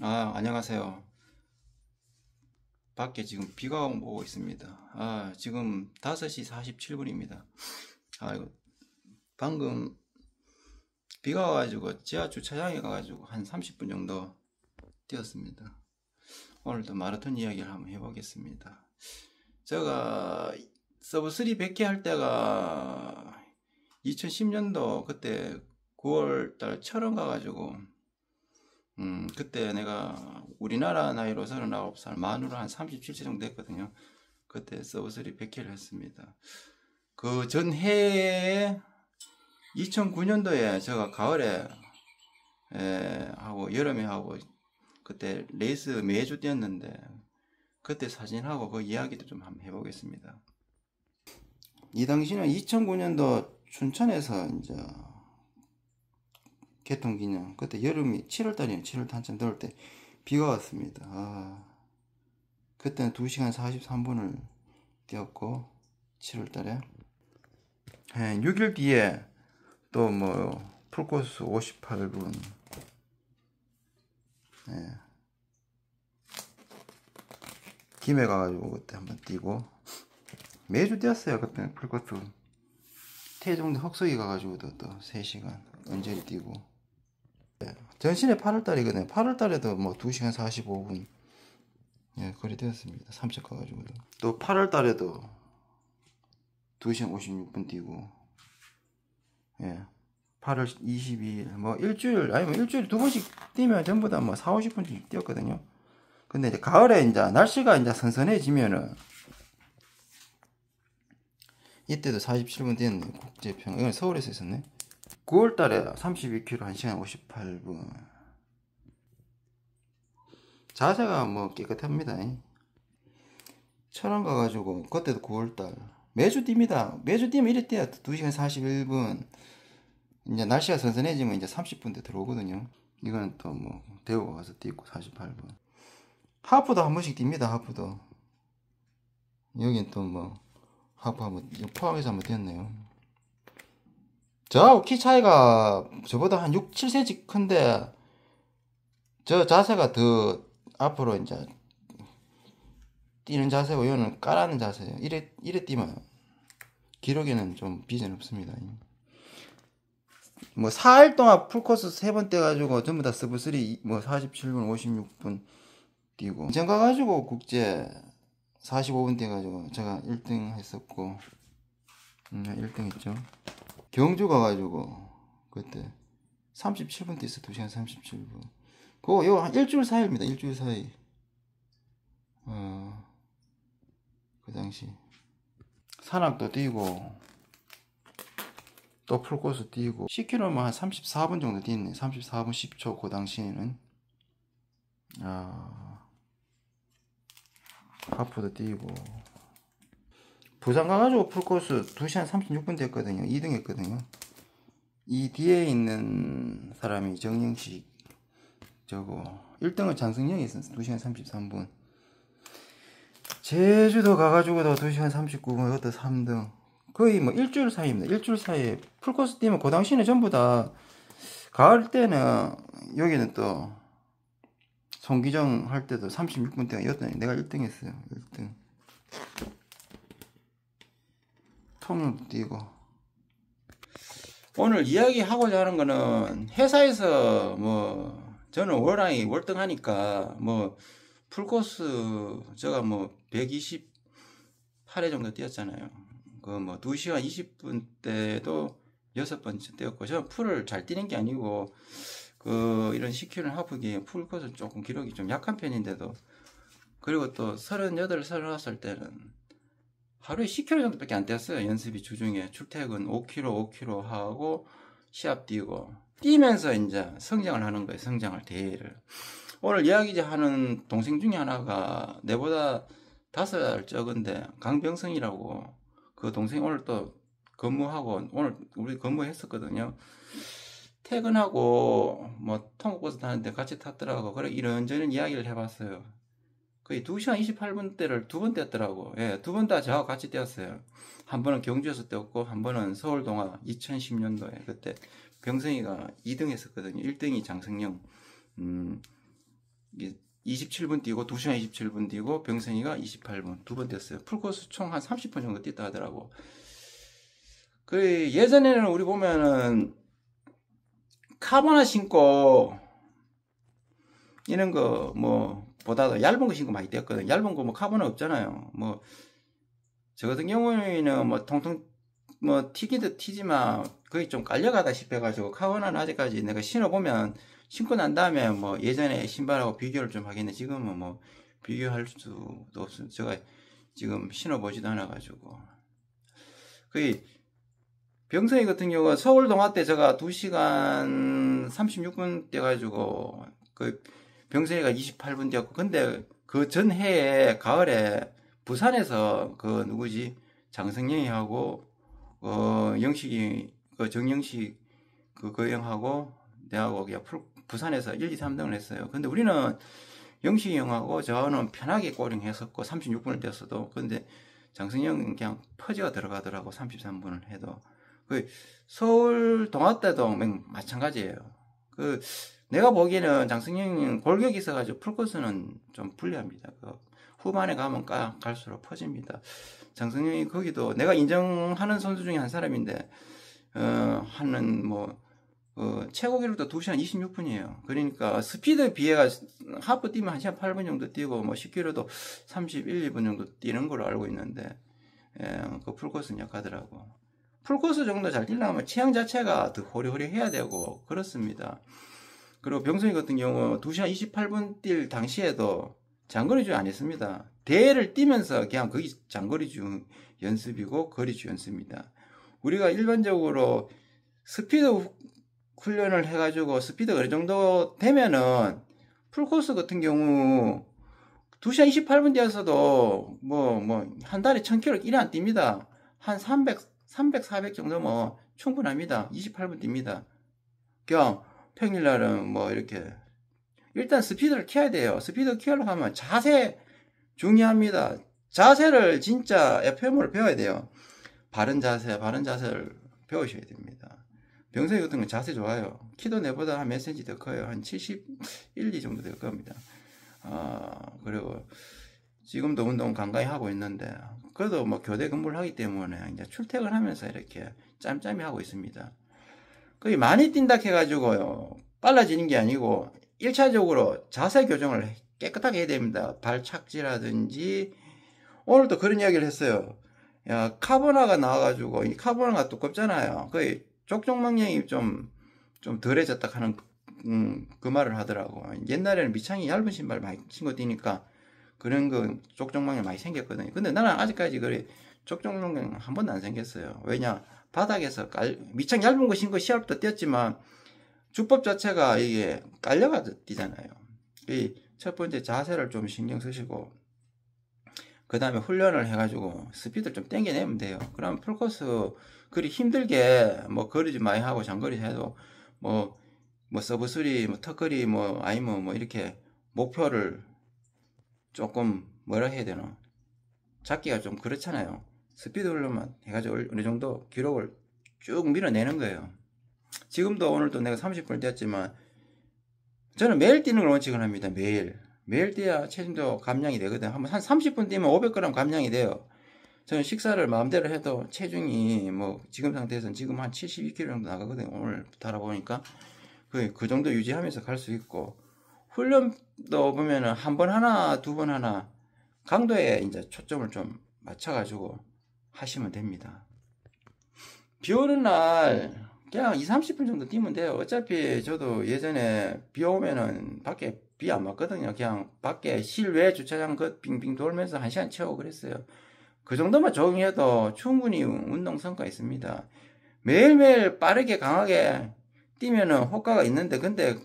안녕하세요. 밖에 지금 비가 오고 있습니다. 지금 5시 47분입니다. 이거 방금 비가 와가지고 지하 주차장에 가가지고 한 30분 정도 뛰었습니다. 오늘도 마라톤 이야기를 한번 해보겠습니다. 제가 서브3 100회 할 때가 2010년도 그때 9월달 철원 가가지고 그때 내가 우리나라 나이로 39살, 만으로 한 37세 정도 됐거든요. 그때 서브3 100회를 했습니다. 그 전해에 2009년도에 제가 가을에 하고 여름에 하고 그때 레이스 매주 뛰었는데 그때 사진하고 그 이야기도 좀 한번 해보겠습니다. 이 당시는 2009년도 춘천에서 이제 개통기념 그때 여름이 7월달이에요. 7월 한참 더울 때 비가 왔습니다. 그때는 2시간 43분을 뛰었고 7월달에 6일 뒤에 또 뭐 풀코스 58분 김해 가가지고 그때 한번 뛰고 매주 뛰었어요. 그때 풀코스 태종대 헉석이 가가지고도 또 3시간 언제리 뛰고 전신에 8월달이거든요. 8월달에도 뭐 2시간 45분 거리 되었습니다. 삼척 가가지고도 또 8월달에도 2시간 56분 뛰고 8월 22일 뭐 일주일 아니면 일주일에 2번씩 뛰면 전부 다 뭐 4, 50분씩 뛰었거든요. 근데 이제 가을에 이제 날씨가 이제 선선해지면은 이때도 47분 뛰었네. 국제평 이건 서울에서 있었네. 9월달에 32km 1시간 58분. 자세가 뭐 깨끗합니다. 철원 가가지고 그때도 9월달 매주 뜁니다. 매주 뛰면 이래 뛰어요. 2시간 41분. 이제 날씨가 선선해지면 이제 30분대 들어오거든요. 이건 또 뭐 대구 가서 뛰고 48분. 하프도 한 번씩 뜁니다. 하프도. 여긴 또 뭐 하프 한번 포항에서 한번 뛰었네요. 저하고 키 차이가 저보다 한 6, 7cm 큰데 저 자세가 더 앞으로 이제 뛰는 자세고 이거는 까라는 자세예요. 이래 뛰면 기록에는 좀 비전 없습니다. 뭐 4일 동안 풀코스 3번 뛰어가지고 전부 다 서브3 뭐 47분 56분 뛰고 인천 가가지고 국제 45분 뛰어가지고 제가 1등 했었고 1등 했죠. 경주 가가지고 그때 37분 뛰었어. 2시간 37분. 그거 이거 한 일주일 사이입니다. 일주일 사이. 그 당시 산악도 뛰고 또 풀코스 뛰고 10km만 한 34분 정도 뛰었네. 34분 10초 그 당시에는 하프도 뛰고 부산 가가지고 풀코스 2시간 36분 됐거든요. 2등 했거든요. 이 뒤에 있는 사람이 정영식 저거 1등은 장승영이 있었어. 2시간 33분. 제주도 가가지고도 2시간 39분 그것도 3등. 거의 뭐 일주일 사이입니다. 일주일 사이에 풀코스 뛰면 그 당시에는 전부 다 가을 때는 여기는 또 송기정 할 때도 36분 때였더니 내가 1등 했어요. 1등. 통영도 뛰고. 오늘 이야기하고자 하는 거는 회사에서 뭐 저는 월랑이 월등하니까 뭐 풀코스 제가 뭐 128회 정도 뛰었잖아요. 그 뭐 2시간 20분 때도 6번째 뛰었고 저는 풀을 잘 뛰는 게 아니고 그 이런 10km 하프기 풀코스 조금 기록이 좀 약한 편인데도 그리고 또 38, 39살 때는 하루에 10km 정도밖에 안 뛰었어요. 연습이 주중에 출퇴근 5km, 5km 하고 시합 뛰고 뛰면서 이제 성장을 하는 거예요. 성장을 대회를. 오늘 이야기 하는 동생 중에 하나가 내보다 5살 적은데 강병성이라고 그 동생 오늘 또 근무하고 오늘 우리 근무했었거든요. 퇴근하고 뭐 통학버스 타는데 같이 탔더라고. 그래 이런저런 이야기를 해봤어요. 거의 2시간 28분 대를 2번 뛰었더라고. 예, 2번 다 저하고 같이 뛰었어요. 한 번은 경주에서 뛰었고 한 번은 서울동화 2010년도에 그때 병성이가 2등 했었거든요. 1등이 장승영. 27분 뛰고 2시간 27분 뛰고 병선이가 28분 2번 뛰었어요. 풀코스 총 한 30분 정도 뛰었다 하더라고. 그 예전에는 우리 보면은 카보나 신고 이런 거 뭐 보다도 얇은 거 신고 많이 뛰었거든. 얇은 거 뭐 카보나 없잖아요. 뭐 저 같은 경우에는 뭐 통통 뭐 튀기도 튀지만 거의 좀 깔려가다시피 해가지고 카보나는 아직까지 내가 신어보면 신고 난 다음에 뭐 예전에 신발하고 비교를 좀 하겠네. 지금은 뭐 비교할 수도 없어. 제가 지금 신어보지도 않아가지고. 거의 병성이 같은 경우가 서울 동화 때 제가 2시간 36분 뛰어가지고 그 병성이가 28분 뛰었고, 근데 그 전 해에 가을에 부산에서 그 누구지 장성영이하고 영식이 그 정영식 그 형하고 내하고 그냥 부산에서 1, 2, 3등을 했어요. 근데 우리는 영식이 형하고 저는 편하게 꼬링 했었고 36분을 뛰었어도, 근데 장성영은 그냥 퍼지가 들어가더라고. 33분을 해도. 그 서울 동아 때도 마찬가지예요. 그 내가 보기에는 장성영은 골격이 있어가지고 풀코스는 좀 불리합니다. 그 후반에 가면 갈수록 퍼집니다. 장성영이 거기도 내가 인정하는 선수 중에 한 사람인데 하는 뭐 최고 기록도 2시간 26분이에요. 그러니까 스피드 비해가 하프 뛰면 1시간 8분 정도 뛰고 뭐 10km도 31, 2분 정도 뛰는 걸로 알고 있는데 그 풀코스는 약하더라고. 풀코스 정도 잘 뛰려면 체형 자체가 더 호리호리해야 되고 그렇습니다. 그리고 병성이 같은 경우 2시간 28분 뛸 당시에도 장거리주 안 했습니다. 대회를 뛰면서 그냥 거기 장거리주 연습이고 거리주 연습입니다. 우리가 일반적으로 스피드 훈련을 해가지고 스피드가 어느 정도 되면은 풀코스 같은 경우 2시간 28분 뛰어서도 한 달에 1000km 일이 안 뜁니다. 한 300, 400 정도면 충분합니다. 28분 뜁니다. 그냥 평일날은 뭐 이렇게 일단 스피드를 키워야 돼요. 스피드 키우려고 하면 자세 중요합니다. 자세를 진짜 FM으로 배워야 돼요. 바른 자세를 배우셔야 됩니다. 병성이 같은 건 자세 좋아요. 키도 내보다 한 몇 cm 더 커요. 한 71, 2 정도 될 겁니다. 그리고 지금도 운동 간간히 하고 있는데, 그래도 뭐 교대 근무를 하기 때문에 이제 출퇴근하면서 이렇게 짬짬이 하고 있습니다. 거의 많이 뛴다 해가지고요, 빨라지는 게 아니고 1차적으로 자세 교정을 깨끗하게 해야 됩니다. 발착지라든지. 오늘도 그런 이야기를 했어요. 야, 카보나가 나와가지고, 이 카보나가 두껍잖아요. 거의 족종망령이 좀 덜해졌다 하는 그 말을 하더라고. 옛날에는 미창이 얇은 신발 많이 신고 뛰니까 그런 거 족종망령 많이 생겼거든요. 근데 나는 아직까지 그래 족종망령 한 번도 안 생겼어요. 왜냐, 바닥에서 미창 얇은 거 신고 시합도 뛰었지만 주법 자체가 이게 깔려가지고 뛰잖아요. 이 첫 번째 자세를 좀 신경 쓰시고, 그 다음에 훈련을 해가지고 스피드를 좀 땡겨내면 돼요. 그럼 풀코스 그리 힘들게 뭐 거리지 많이 하고 장거리 해도 뭐 서브스리, 뭐 턱거리, 뭐 아니면 뭐 이렇게 목표를 조금 뭐라 해야 되나, 잡기가 좀 그렇잖아요. 스피드 훈련만 해가지고 어느 정도 기록을 쭉 밀어내는 거예요. 지금도 오늘도 내가 30분을 뛰었지만 저는 매일 뛰는 걸 원칙을 합니다. 매일 뛰어야 체중도 감량이 되거든. 한 30분 뛰면 500g 감량이 돼요. 저는 식사를 마음대로 해도 체중이 뭐 지금 상태에서는 지금 한 72kg 정도 나가거든요. 오늘 달아보니까 그 정도 유지하면서 갈 수 있고, 훈련도 보면은 한 번 하나, 두 번 하나 강도에 이제 초점을 좀 맞춰가지고 하시면 됩니다. 비 오는 날 그냥 2, 30분 정도 뛰면 돼요. 어차피 저도 예전에 비 오면은 밖에 비 안 맞거든요. 그냥 밖에 실외 주차장 빙빙 돌면서 1시간 채우고 그랬어요. 그 정도만 적응해도 충분히 운동 성과 있습니다. 매일매일 빠르게 강하게 뛰면은 효과가 있는데, 근데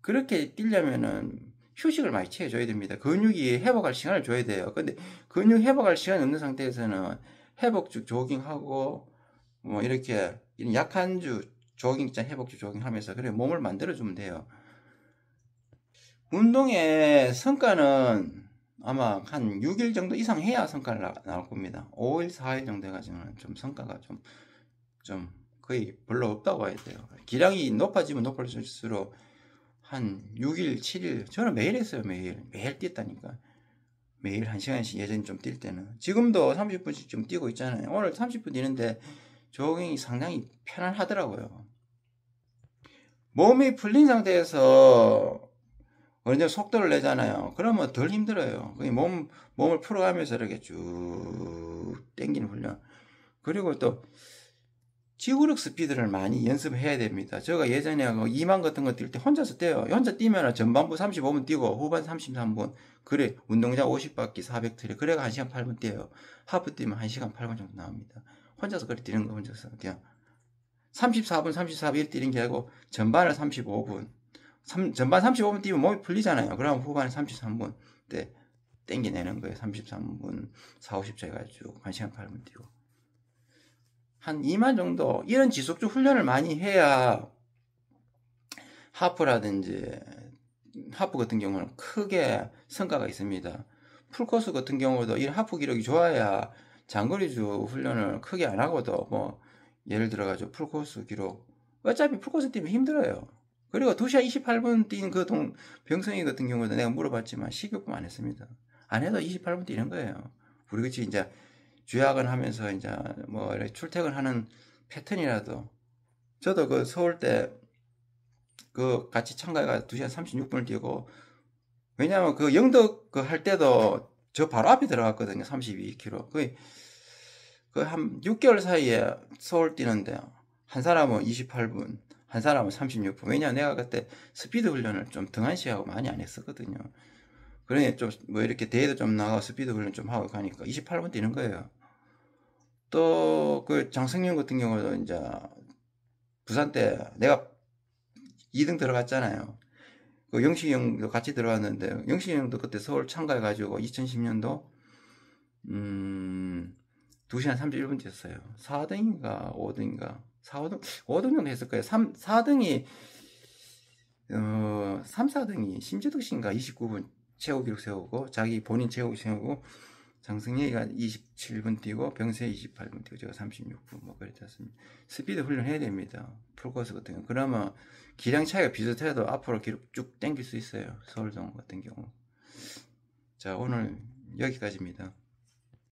그렇게 뛰려면은 휴식을 많이 취해줘야 됩니다. 근육이 회복할 시간을 줘야 돼요. 근데 근육 회복할 시간이 없는 상태에서는 회복주 조깅하고 뭐 이렇게 약한 주 조깅, 회복주 조깅하면서 그래 몸을 만들어주면 돼요. 운동의 성과는 아마 한 6일 정도 이상 해야 성과를 나올 겁니다. 5일, 4일 정도 해가지고는 좀 성과가 좀 거의 별로 없다고 봐야 돼요. 기량이 높아지면 높을수록 한 6일, 7일. 저는 매일 했어요, 매일. 매일 뛰었다니까. 매일 1시간씩 예전에 좀 뛸 때는. 지금도 30분씩 좀 뛰고 있잖아요. 오늘 30분 뛰는데 조깅이 상당히 편안하더라고요. 몸이 풀린 상태에서 어느 정도 속도를 내잖아요. 그러면 덜 힘들어요. 몸을 풀어가면서 이렇게 쭉 당기는 훈련. 그리고 또 지구력 스피드를 많이 연습해야 됩니다. 제가 예전에 2만 같은 거 뛸 때 혼자서 뛰어요. 혼자 뛰면 전반부 35분 뛰고 후반 33분. 그래 운동장 50바퀴 400트랙. 그래가 1시간 8분 뛰어요. 하프 뛰면 1시간 8분 정도 나옵니다. 혼자서 그렇게 뛰는 거 혼자서 그냥 34분 34분 뛰는 게 아니고 전반을 35분. 전반 35분 뛰면 몸이 풀리잖아요. 그럼 후반에 33분 때 땡겨내는 거예요. 33분 4, 50초 해가지고 1시간 8분 뛰고. 한 2만 정도 이런 지속적 훈련을 많이 해야 하프 같은 경우는 크게 성과가 있습니다. 풀코스 같은 경우도 이 하프 기록이 좋아야 장거리주 훈련을 크게 안 하고도 뭐 예를 들어가지고 풀코스 기록 어차피 풀코스 뛰면 힘들어요. 그리고 2시간 28분 뛴 그 병성이 같은 경우도 내가 물어봤지만 식욕금 안 했습니다. 안 해도 28분 뛰는 거예요. 우리 같이 이제 주야근 하면서 이제 뭐 이렇게 출퇴근하는 패턴이라도 저도 그 서울대 그 같이 참가해가 2시간 36분을 뛰고 왜냐면 그 영덕 그 할 때도 저 바로 앞에 들어갔거든요. 32km. 그 한 6개월 사이에 서울 뛰는데 한 사람은 28분, 한 사람은 36분. 왜냐면 내가 그때 스피드 훈련을 좀 등한시하고 많이 안 했었거든요. 그러니 좀 뭐 이렇게 대회도 좀 나가고 스피드 훈련 좀 하고 가니까 28분 뛰는 거예요. 또 그 장성윤 같은 경우도 이제 부산 때 내가 2등 들어갔잖아요. 그 영식이 형도 같이 들어갔는데 영식이 형도 그때 서울 참가해가지고 2010년도 2시간 31분 뛰었어요. 4등인가 5등인가 4, 5등 정도 했을 거예요. 4등이 3, 4등이 심재덕 씨인가 29분 최고 기록 세우고 자기 본인 최고 기록 세우고 장승예가 27분 뛰고 병세 28분 뛰고 제가 36분 뭐 그랬습니다. 스피드 훈련해야 됩니다. 풀코스 같은 경우. 그러면 기량 차이가 비슷해도 앞으로 기록 쭉 당길 수 있어요. 서울동 같은 경우. 자, 오늘 여기까지입니다.